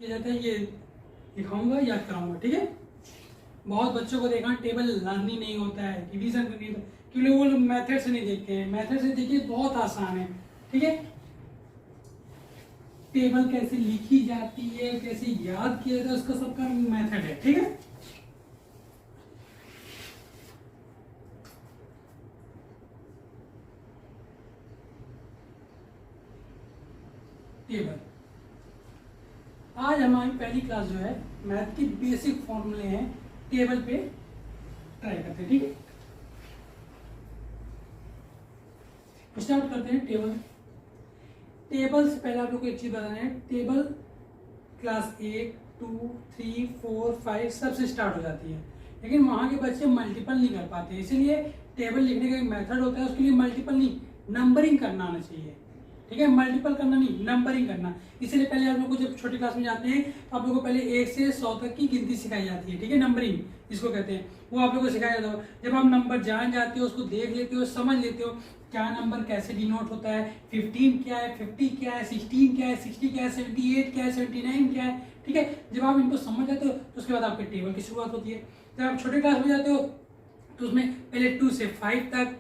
किया जाता है, ये दिखाऊंगा, याद कराऊंगा, ठीक है। बहुत बच्चों को देखा टेबल लर्निंग नहीं होता है, डिवीजन नहीं होता, क्योंकि वो लोग मेथड से नहीं देखते हैं। मेथड से देखिए बहुत आसान है, ठीक है। टेबल कैसे लिखी जाती है, कैसे याद किया जाता है, उसका सबका मेथड है, ठीक है। टेबल, आज हमारी पहली क्लास जो है मैथ की बेसिक फॉर्मूले हैं, टेबल पे ट्राई करते हैं, ठीक है। स्टार्ट करते हैं टेबल। टेबल से पहले आप लोग को एक चीज बताना है, टेबल क्लास 1, 2, 3, 4, 5 सबसे स्टार्ट हो जाती है, लेकिन वहाँ के बच्चे मल्टीपल नहीं कर पाते, इसीलिए टेबल लिखने का एक मेथड होता है, उसके लिए मल्टीपल नहीं नंबरिंग करना आना चाहिए, ठीक है। मल्टीपल करना नहीं, नंबरिंग करना। इसलिए पहले आप लोग को जब छोटी क्लास में जाते हैं तो आप लोग को पहले 1 से 100 तक की गिनती सिखाई जाती है, ठीक है। नंबरिंग जिसको कहते हैं, वो आप लोग को सिखाया जाता है। जब आप नंबर जान जाते हो, उसको देख लेते हो, समझ लेते हो क्या नंबर कैसे डिनोट होता है, 15 क्या है, 50 क्या है, 16 क्या है, 60 क्या है, 78 क्या है, 79 क्या है, ठीक है। जब आप इनको समझ जाते हो तो उसके बाद आपके टेबल की शुरुआत होती है। जब आप छोटे क्लास में जाते हो तो उसमें पहले 2 से 5 तक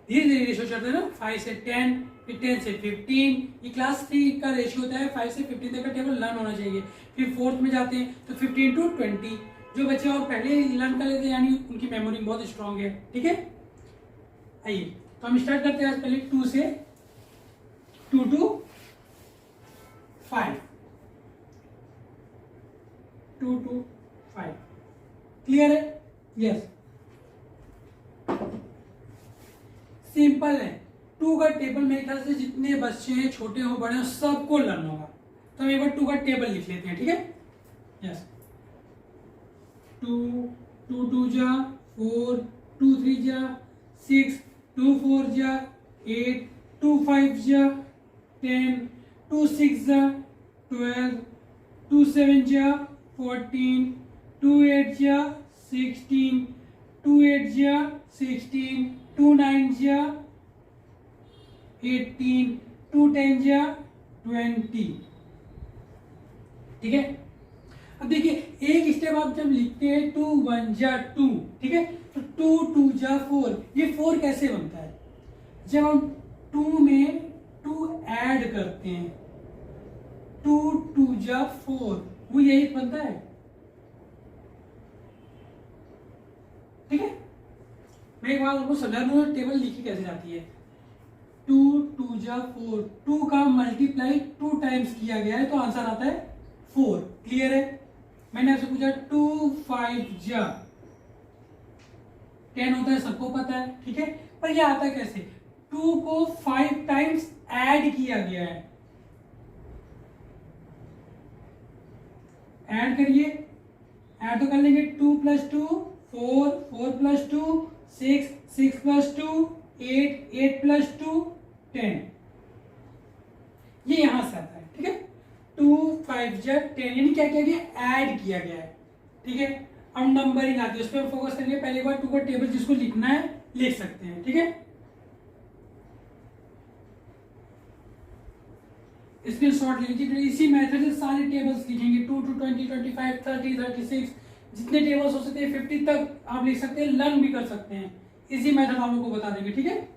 धीरे धीरे रेशियो चलता है ना, 5 से 10, फिर 10 से 15, ये क्लास 3 का रेशियो होता है। 5 से 15 तक का टेबल लर्न होना चाहिए। फिर 4th में जाते हैं तो 15 to 20, जो बच्चे और पहले लर्न कर लेते हैं यानी उनकी मेमोरी बहुत स्ट्रांग है, ठीक है। आइए तो हम स्टार्ट करते हैं आज पहले 2 से 2 to 5, 2 to 5, क्लियर है? यस, सिंपल है। 2 का टेबल मेरे ख्याल से जितने बच्चे हैं, छोटे हो बड़े हो, सबको लर्न होगा। तो हम एक बार 2 का टेबल लिख लेते हैं, ठीक है। यस, 2, 2 2 जा 4, 2 3 जा 6, 2 4 जा 8, 2 5 जा 10, 2 6 जा 12, 2 7 जा 14, 2 8 जा 16, 2 8 जा 16, 2 9 जा 18, 2 10 जा 20, ठीक है। अब देखिए एक स्टेप आप जब लिखते हैं 2 1 जा 2, ठीक है, तो 2 2 जा 4, ये 4 कैसे बनता है? जब हम 2 में 2 ऐड करते हैं, 2 2 जा 4, वो यही बनता है, ठीक है। मैं एक बार आपको समझा दूं टेबल लिखी कैसे जाती है। 2 2 जा 4, 2 का मल्टीप्लाई 2 टाइम्स किया गया है तो आंसर आता है 4, क्लियर है। मैंने आपसे पूछा 2 5 जा 10 होता है, सबको पता है, ठीक है। पर यह आता है कैसे? 2 को 5 टाइम्स ऐड किया गया है, ऐड करिए, ऐड तो कर लेंगे। 2 + 2 4, 4 + 2 6, 6 + 2 8, 8 + 2 10, ये यहां से आता है, ठीक है। 2 5 जा 10 यानी क्या किया गया? ऐड किया गया है, ठीक है। अब नंबरिंग आती है, उस पर फोकस करेंगे। पहले बार 2 का टेबल जिसको लिखना है लिख सकते हैं, ठीक है। स्क्रीनशॉट ले लीजिए, इसी मेथड से सारे टेबल्स लिखेंगे। 2 to 20, 25, 30, 36, जितने टेबल्स हो सकते हैं 50 तक आप लिख सकते हैं, लर्न भी कर सकते हैं। इसी मेथड आप लोगों को बता देंगे, ठीक है।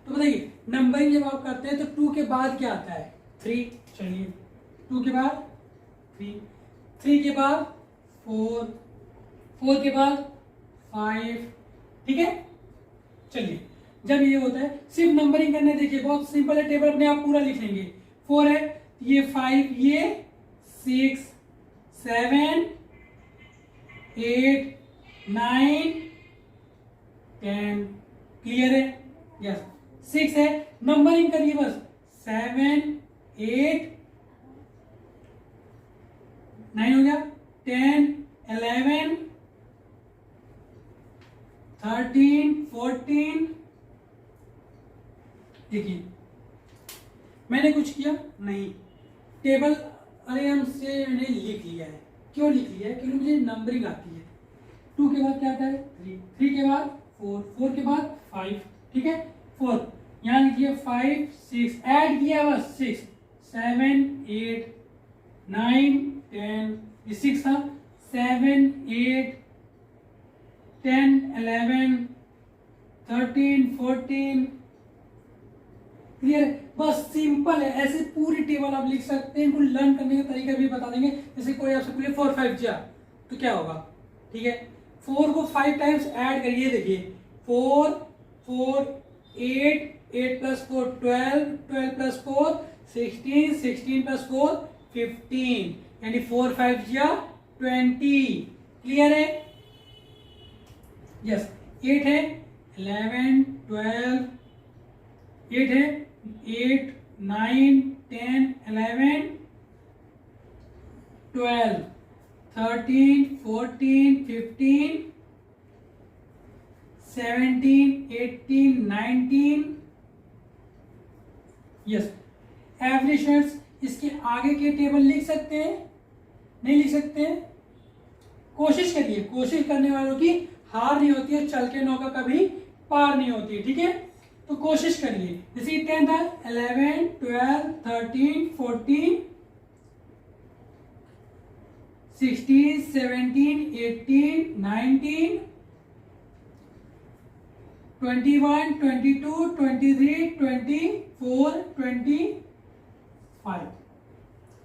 तो बताइए नंबरिंग जब आप करते हैं तो 2 के बाद क्या आता है? 3, चलिए 2 के बाद 3, 3 के बाद 4, 4 के बाद 5, ठीक है। चलिए जब ये होता है सिर्फ नंबरिंग करने, देखिए बहुत सिंपल है, टेबल अपने आप पूरा लिख लेंगे। 4 है, ये 5, ये 6 7 8 9 10, क्लियर है? यस। 6 है, नंबरिंग करिए बस, 7 8 9 हो गया, 10 11 13 14, देखिए मैंने कुछ किया नहीं, टेबल आराम से मैंने लिख लिया है, क्यों लिख लिया है? क्योंकि मुझे नंबरिंग आती है। 2 के बाद क्या आता है 3, 3 के बाद 4, 4 के बाद 5, ठीक है 4, यहाँ लिखिए 5 6 ऐड किया बस 6 7 8 9 10, ये 6 था 7 8 10 11 13 14, क्लियर है? बस सिंपल है, ऐसे पूरी टेबल आप लिख सकते हैं। इनको लर्न करने का तरीका भी बता देंगे। जैसे कोई आपसे पूछे 4 5 जा तो क्या होगा, ठीक है 4 को 5 टाइम्स ऐड करिए, देखिए 4 4 8 8 प्लस 4 12 12 प्लस 4 16 16 प्लस 4 15, यानी 4 5 जा 20, क्लियर है? यस 8 है 11 12, 8 है 8 9 10 11 12 13 14 15 17 18 19, यस एवरेज स्टूडेंट्स इसके आगे के टेबल लिख सकते हैं? नहीं लिख सकते हैं? कोशिश करिए, कोशिश करने वालों की हार नहीं होती है, चल के नौका कभी पार नहीं होती है, ठीक है? तो कोशिश करिए। जैसे 10 था 11 12 13 14 16 17 18 19 21 22 23 24 25,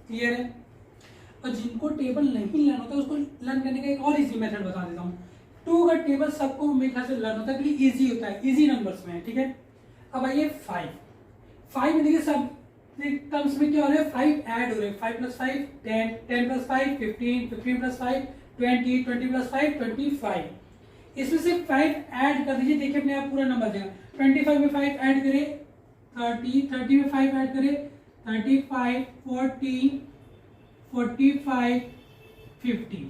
क्लियर है? और जिनको टेबल नहीं लर्न होता उसको लर्न करने का एक और इजी मेथड बता देता हूँ। 2 का टेबल सबको मेरे ख्याल से लर्न होता है, क्योंकि इजी होता है, इजी नंबर्स में है, ठीक है? अब आइए 5 में देखिए सब टर्म्स में क्या हो रहा है 5 ऐड हो रहे हैं, 5 प्लस 5 10 10 प्लस 5 15 15 प्लस 5 20 20 प्लस 5 25, इसमें से 5 ऐड कर दीजिए, देखिए अपने आप पूरा नंबर देगा। 25 में 5 ऐड करें 30, 30 में 5 ऐड करें 35 40 45 50,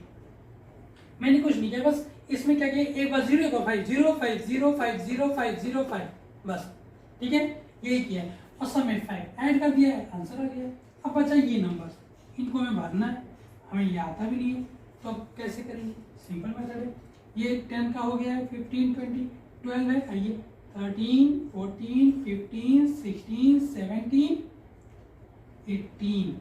मैंने कुछ नहीं किया, बस इसमें क्या किया एक बार 0 को 5 0 5 0 5 0 5 0 5, बस ठीक है यही किया है और सब में 5 ऐड कर दिया है, आंसर आ गया। अब बचा ये नंबर, इनको हमें भरना है, हमें ये आता भी नहीं है, तो अब कैसे करेंगे? सिंपल मेथड है। ये 10 का हो गया है 15 20 12 है, आइए 13 14 15 16 17 18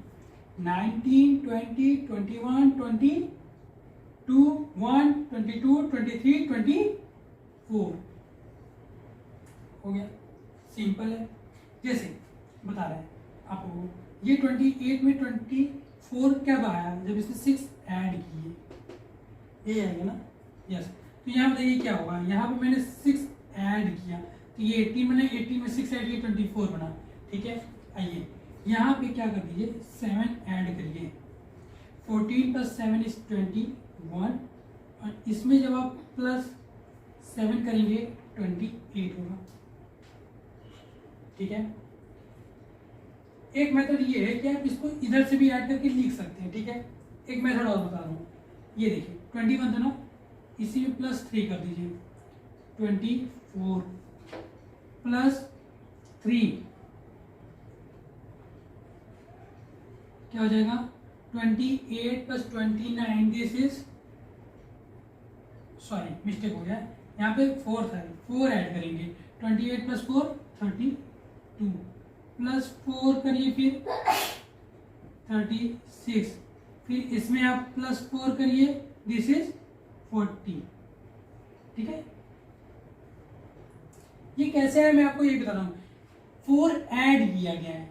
19 20 21 22 1 22 23 24 हो गया, सिंपल है। जैसे बता रहे हैं आपको, ये 28 में 24 कब आया? जब इसमें 6 ऐड किए, ये आएगा ना, यस। तो यहाँ बताइए क्या होगा, यहाँ पे मैंने 6 ऐड किया तो ये 18 बना, 18 में 6 ऐड किया 24 बना, ठीक है। आइए यहाँ पे क्या कर दीजिए 7 ऐड करिए, 14 प्लस 7 इज 21, और इसमें जब आप प्लस 7 करेंगे 28 होगा, ठीक है। एक मेथड ये है कि आप इसको इधर से भी ऐड करके लिख सकते हैं, ठीक है। एक मेथड और बता रहा हूँ, ये देखिए 21 था ना, इसी में प्लस 3 कर दीजिए, 24 प्लस 3 क्या हो जाएगा 28 plus 29, this is sorry mistake हो गया, यहाँ पे 4 था, 4 ऐड करेंगे, 28 प्लस 4 32 प्लस 4 करिए फिर 36, फिर इसमें आप प्लस 4 करिए, दिस इज 40, ठीक है। ये कैसे है मैं आपको ये बता रहा हूँ, 4 ऐड किया गया है,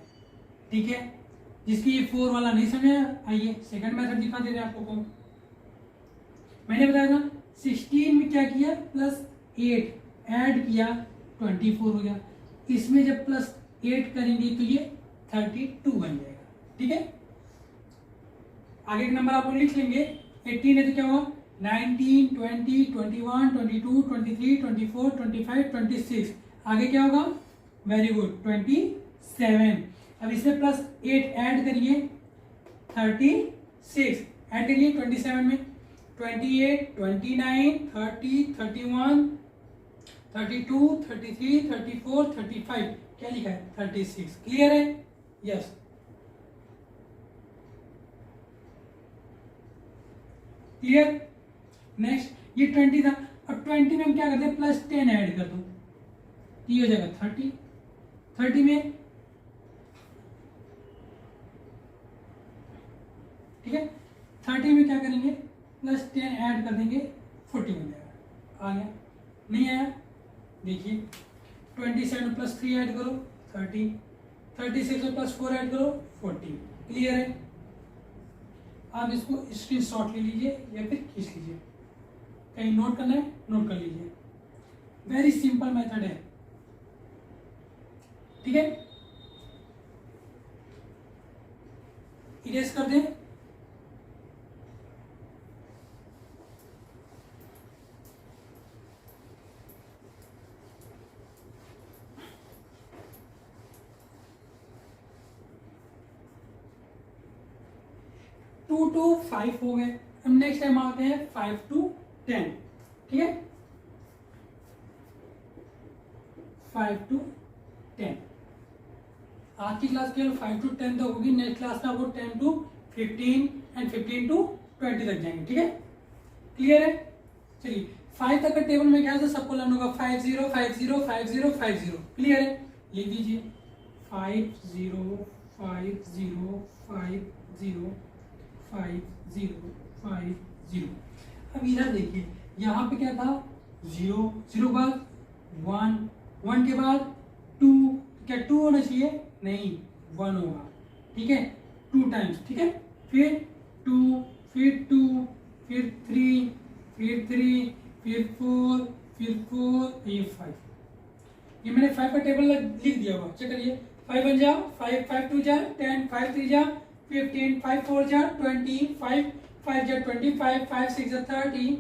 ठीक है। जिसकी ये 4 वाला नहीं समझा, आइए सेकंड मेथड दिखा दे रहे हैं आपको। मैंने बताया था 16 में क्या किया प्लस 8 ऐड किया 24 हो गया, इसमें जब प्लस 8 करेंगे तो ये 32 बन जाएगा, ठीक है। आगे के नंबर आप लोग लिख लेंगे, 18 है तो क्या होगा 19 20 21 22 23 24 25 26, आगे क्या होगा वेरी गुड 27। अब इसमें प्लस 8 ऐड करिए 36, ऐड करिए 27 में 28 29 30 31 32 33 34 35, क्या लिखा है 36, क्लियर है, यस। क्लियर। नेक्स्ट ये 20 था, अब 20 में हम क्या करते हैं प्लस 10 ऐड कर दो, तो ये हो जाएगा 30। 30 में ठीक है, 30 में क्या करेंगे प्लस 10 ऐड कर देंगे, 40 बन जाएगा। आ गया, नहीं आया देखिए 27 प्लस 3 ऐड करो 30, 36 में प्लस 4 ऐड करो 40। क्लियर है। आप इसको स्क्रीनशॉट ले लीजिए या फिर खींच लीजिए, कहीं नोट करना है नोट कर लीजिए, वेरी सिंपल मेथड है। ठीक है, इरेज कर दें। टू टू 5 हो गए। अब नेक्स्ट टाइम आते हैं 5 to 10। ठीक है, 5 to 10। आज की क्लास केवल 5 to 10 तक होगी, नेक्स्ट क्लास में आपको 10 to 15 एंड 15 to 20 तक जाएंगे। ठीक है, क्लियर है। चलिए 5 तक का टेबल में क्या है सबको लर्न होगा 5 0 5 0 5 0 5 0। क्लियर है, लिख दीजिए 5 0 5 0 5 0 5 0 5 0। अब इधर देखिए यहाँ पे क्या था 0, 0 के बाद 1, 1 के बाद 2, क्या 2 होना चाहिए, नहीं 1 होगा। ठीक है, 2 टाइम्स। ठीक है, फिर 2, फिर 2, फिर 3, फिर 3, फिर 4, फिर 4, ये 5। ये मैंने 5 का टेबल लिख दिया हुआ, चेक करिए। 5 बन जाओ, 5 5 2 जा 10, 5 3 जा 15, 5 4 जा 20, 5 5 जा 25, 5 6 जा 30,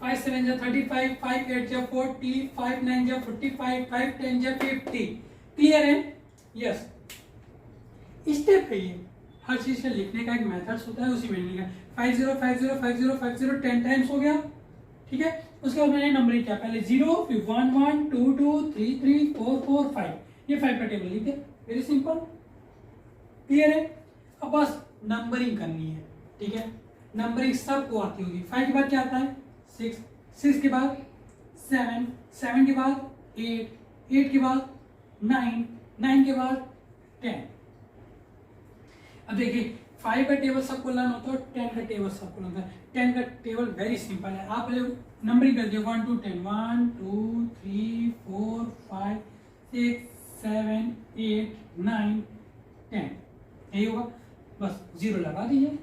5 7 जा 35, 5 8 जा 40, 5 9 जा 45, 5 10 जा 50। क्लियर है। यस, स्टेप है ये, हर चीज का लिखने का एक मेथड्स होता है, उसी में लिखा 5 0 5 0 5 0 5 0 10 टाइम्स हो गया। ठीक है, उसके बाद मैंने नंबरिंग किया, पहले 0 फिर 1 1 2 2 3 3 4 4 5, ये 5 का टेबल लिखे, वेरी सिंपल। क्लियर है। अब बस नंबरिंग करनी है। ठीक है, नंबरिंग सबको आती होगी। 5 के बाद क्या आता है 6, 6 के बाद 7, 7 के बाद 8, 8 के बाद 9, 9 के बाद 10। अब देखिए 5 का टेबल सबको लर्न होता है, 10 का टेबल सबको लर्न होता है। 10 का टेबल वेरी सिंपल है, आप पहले नंबरिंग कर दिए 1 to 10, 1 2 3 4 5 6 7 8 9 10, यही होगा। बस 0 लगा दीजिए।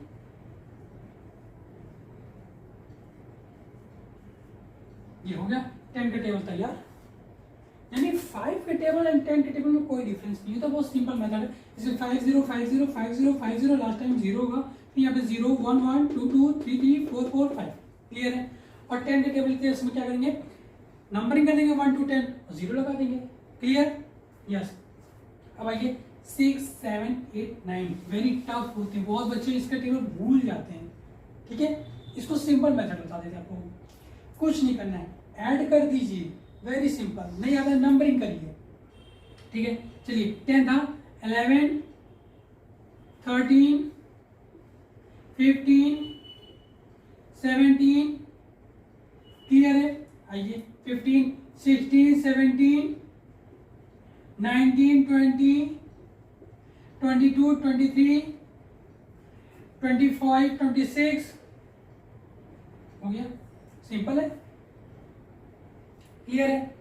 ये हो गया 10 का टेबल तैयार। यानी 5 के टेबल एंड 10 के टेबल में कोई डिफरेंस नहीं है, तो बहुत सिंपल मेथड है। जैसे 5 0 5 0 5 0 5 0, लास्ट टाइम 0 होगा, फिर यहाँ पे 0 1 1 2 2 3 3 4 4 5। क्लियर है। और 10 के टेबल के इसमें क्या करेंगे, नंबरिंग कर देंगे 1 to 10 और 0 लगा देंगे। क्लियर। यस। अब आइए 6 7 8 9, वेरी टफ होते हैं, बहुत बच्चे इसका टेबल भूल जाते हैं। ठीक है, इसको सिंपल मेथड बता देते हैं आपको, कुछ नहीं करना है, ऐड कर दीजिए, वेरी सिंपल। नहीं आता नंबरिंग करिए। ठीक है, चलिए 10 था 11 13 15 17। क्लियर है। आइए 15 16 17 19 20 22 23 25 26 हो गया, सिंपल है। क्लियर है।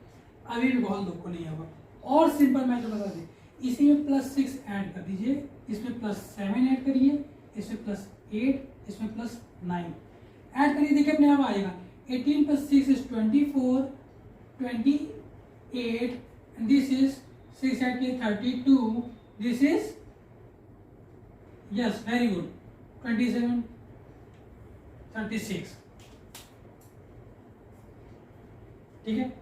अभी भी बहुत लोग को नहीं होगा, और सिंपल मैं तो बता दें, इसी में +6 ऐड कर दीजिए, इसमें +7 ऐड करिए, इसमें +8, इसमें +9 ऐड करिए, देखिए अपने आप आएगा। 18 + 6 is 24, 28, and this is 6 add किए 32, this is yes very good 27 36। ठीक है,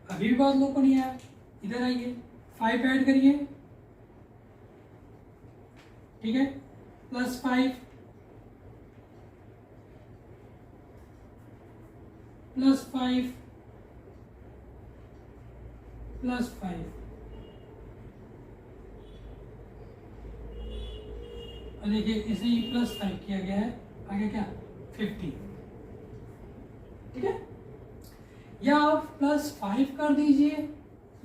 अभी भी बहुत लोग को नहीं आया। इधर आइए 5 ऐड करिए। ठीक है, +5 +5 +5, और देखिए इसे +5 किया गया है, आगे क्या 50, ठीक है। या आप +5 कर दीजिए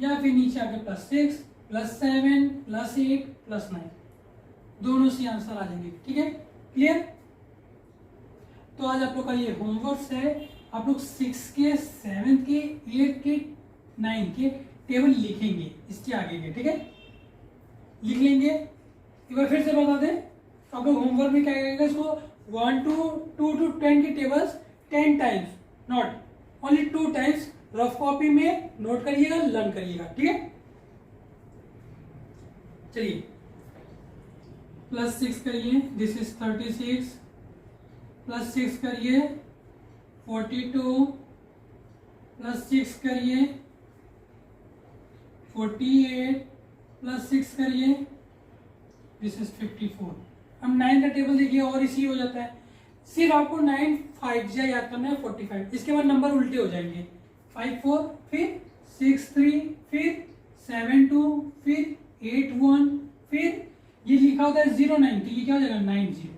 या फिर नीचे आके +6 +7 +8 +9, दोनों से आंसर आ जाएंगे, ठीक है। क्लियर। तो आज आप लोग का ये होमवर्क है, आप लोग 6 के 7 के 8 के 9 के टेबल लिखेंगे इसके आगे के, ठीक है, लिख लेंगे। एक बार फिर से बता दें, आप लोग होमवर्क में क्या करेंगे, इसको 1 to 10 के tables 10 times, not only 2 times, rough copy में नोट करिएगा, लर्न करिएगा, ठीक है। चलिए +6 करिए, दिस इज 36, +6 करिए 42, +6 करिए 48, +6 करिए दिस इज 54। अब 9 का टेबल देखिए और इसी हो जाता है, सिर्फ आपको 9 5 याद करना है 45, इसके बाद नंबर उल्टे हो जाएंगे, 5 4 फिर 6 3 फिर 7 2 फिर 8 1 फिर ये लिखा होता है 0 9, तो ये क्या हो जाएगा 9 0।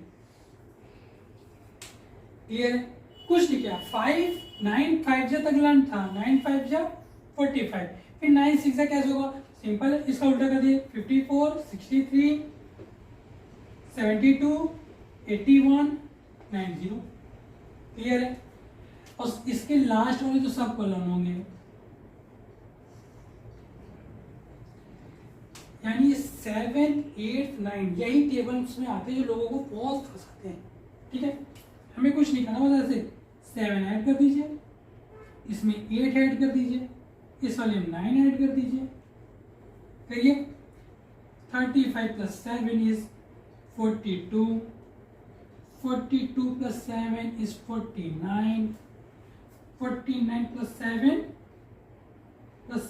क्लियर है, कुछ नहीं किया, 5 9 5 तक लर्न था, 9 5 45, फिर 9 6 कैसे होगा, सिंपल है, इसका उल्टा कर दिए 54 63 72 81 90। क्लियर है, और इसके लास्ट होंगे तो सब कॉलम होंगे, यानी 7 8 9 यही टेबल्स में आते हैं जो लोगों को बहुत फंसाते हैं, ठीक है। हमें कुछ नहीं करना, बस ऐसे 7 ऐड कर दीजिए, इसमें 8 ऐड कर दीजिए, इस वाले में 9 ऐड कर दीजिए, करिए 35 + 7 इज 42, 42 + 7 इज 49, 49 +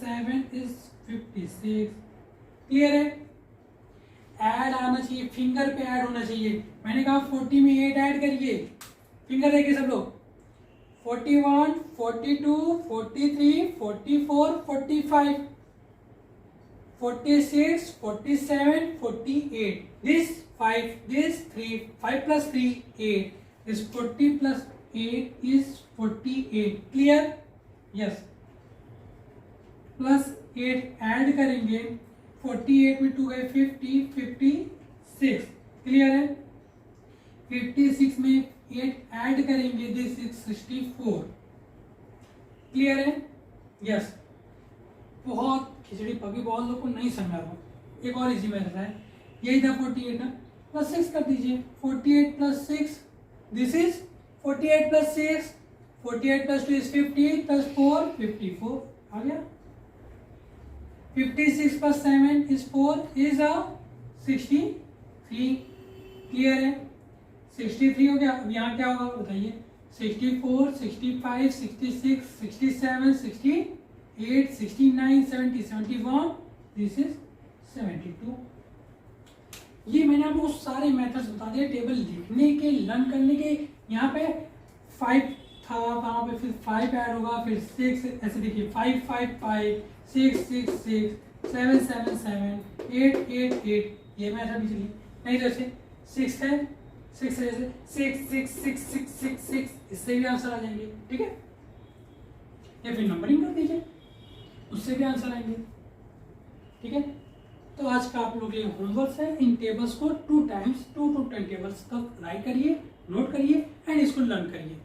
7 इज 56। क्लियर है, ऐड आना चाहिए, फिंगर पे ऐड होना चाहिए। मैंने कहा 40 में 8 ऐड करिए, फिंगर देखिए सब लोग, 41 42 43 44 45 46 47 48, this 5 this 3, 5 + 3 8, this 40 + 8 is 48। Clear, yes, +8 add करेंगे, 48 में 2 गए 50 56। क्लियर है, 56 में 8 ऐड करेंगे, दिस इज 64। क्लियर है, यस। बहुत खिचड़ी पकी, बहुत लोग को नहीं समझा रहा, एक और इजी मेथड है, यही था 48 ना, +6 कर दीजिए, 48 + 6 दिस इज 48 + 6, 48 + 2 इज 50 + 4 54 आ गया, 56 + 7 इज 4 इज 63। क्लियर है, 63 हो गया। अब यहाँ क्या होगा बताइए, 64 65 66 67 68 69 70 71, दिस इज 72। ये मैंने आपको सारे मेथड्स बता दिए टेबल लिखने के, लर्न करने के। यहाँ पे 5 था, वहाँ पे फिर 5 ऐड होगा, फिर 6, ऐसे देखिए 5 5 5 6 6 6 7 7 7 8 8 8, ये मेथड भी चलिए। नहीं तो ऐसे 6 है, 6 है, ऐसे 6 6 6 6 6 6, इससे भी आंसर आ जाएंगे, ठीक है। या फिर नंबरिंग कर दीजिए, उससे भी आंसर आएंगे, ठीक है। तो आज का आप लोग ये होमवर्क है, इन टेबल्स को 2 टाइम्स 2 to 10 टेबल्स तक राइट करिए, नोट करिए एंड इसको लर्न करिए।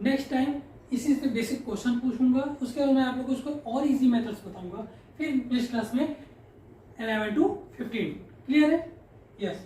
नेक्स्ट टाइम इसी से बेसिक क्वेश्चन पूछूंगा, उसके बाद मैं आप लोगों को उसको और इजी मेथड्स बताऊंगा, फिर नेक्स्ट क्लास में 11 to 15। क्लियर है, यस।